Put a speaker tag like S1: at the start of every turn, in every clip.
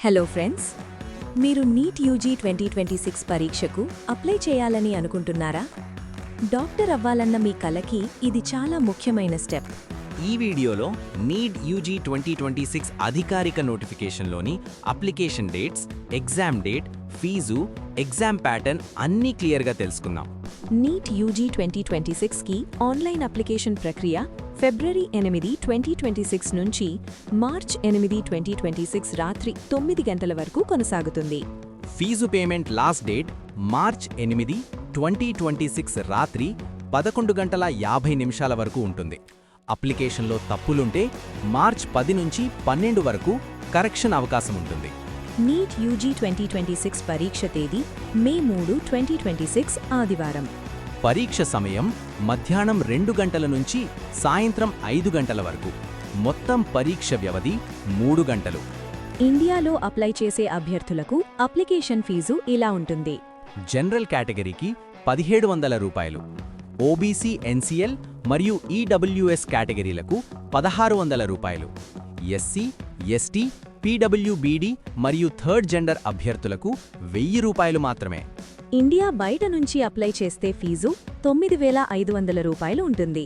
S1: Hello friends, మీరు neat UG 2026 పరీక్షకు apply చేయాలని అనుకుంటున్నారా? డాక్టర్ అవ్వాలన్న మీ కలకి ఇది చాలా ముఖ్యమైన స్టెప్.
S2: ఈ వీడియోలో నీట్ యూజీ 2026 అధికారిక నోటిఫికేషన్లోని application dates, exam date, fees, exam pattern అన్నీ క్లియర్గా తెలుసుకుందాం.
S1: నీట్ యూజీ 2026కి ఆన్లైన్ అప్లికేషన్ ప్రక్రియ ఫిబ్రవరి 8, 2026 నుంచి మార్చ్ 8, 2026 రాత్రి 9 గంటల వరకు కొనసాగుతుంది.
S2: Fee payment last date March 8, 2026 రాత్రి 11:50 వరకు ఉంటుంది. అప్లికేషన్లో తప్పులుంటే మార్చ్ 10 నుంచి 12 వరకు కరెక్షన్ అవకాశం ఉంటుంది.
S1: నీట్ యూజీ 2026 పరీక్ష తేదీ మే 3, 2026 ఆదివారం.
S2: పరీక్ష సమయం మధ్యాహ్నం 2 గంటల నుంచి సాయంత్రం 5 గంటల వరకు. మొత్తం పరీక్ష వ్యవధి 3 గంటలు.
S1: ఇండియాలో అప్లై చేసే అభ్యర్థులకు అప్లికేషన్ ఫీజు ఇలా ఉంటుంది.
S2: జనరల్ కేటగిరీకి 1700 రూపాయలు, ఓబీసీ, ఎన్సీఎల్ మరియు ఈడబ్ల్యూఎస్ కేటగిరీలకు 1600 రూపాయలు, ఎస్సీ, ఎస్టీ, పీడబ్ల్యూబీడీ మరియు థర్డ్ జెండర్ అభ్యర్థులకు 1000 రూపాయలు మాత్రమే.
S1: ఇండియా బయట నుంచి అప్లై చేస్తే ఫీజు 9500 రూపాయలు ఉంటుంది.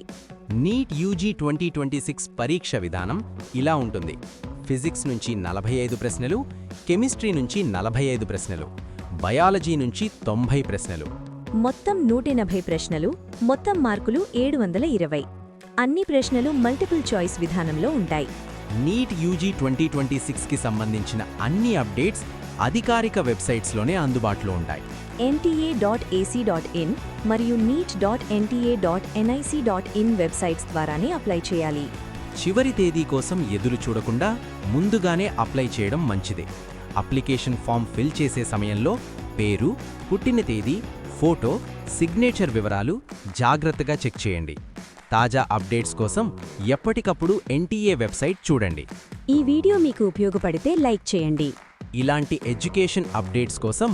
S2: నీట్ యూజీ 2026 పరీక్ష విధానం ఇలా ఉంటుంది. ఫిజిక్స్ నుంచి 45 ప్రశ్నలు, కెమిస్ట్రీ నుంచి 45 ప్రశ్నలు, బయాలజీ నుంచి 90 ప్రశ్నలు.
S1: మొత్తం 180 ప్రశ్నలు, మొత్తం మార్కులు 720. అన్ని ప్రశ్నలు మల్టిపుల్ చాయిస్ విధానంలో ఉంటాయి.
S2: నీట్ యూజీ 2026కి సంబంధించిన అన్ని అప్డేట్స్ అధికారిక వెబ్సైట్స్లోనే అందుబాటులో ఉంటాయి.
S1: nta.ac.in మరియు neet.nta.nic.in వెబ్సైట్స్ ద్వారానే అప్లై చేయాలి.
S2: చివరి తేదీ కోసం ఎదురు చూడకుండా ముందుగానే అప్లై చేయడం మంచిదే. అప్లికేషన్ ఫామ్ ఫిల్ చేసే సమయంలో పేరు, పుట్టిన తేదీ, ఫోటో, సిగ్నేచర్ వివరాలు జాగ్రత్తగా చెక్ చేయండి. తాజా అప్డేట్స్ కోసం ఎప్పటికప్పుడు ఎన్టీఏ వెబ్సైట్ చూడండి.
S1: ఈ వీడియో మీకు ఉపయోగపడితే లైక్ చేయండి.
S2: ఇలాంటి ఎడ్యుకేషన్ అప్డేట్స్ కోసం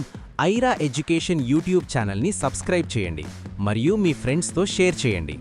S2: ఐరా ఎడ్యుకేషన్ యూట్యూబ్ ఛానల్ని సబ్స్క్రైబ్ చేయండి మరియు మీ ఫ్రెండ్స్తో షేర్ చేయండి.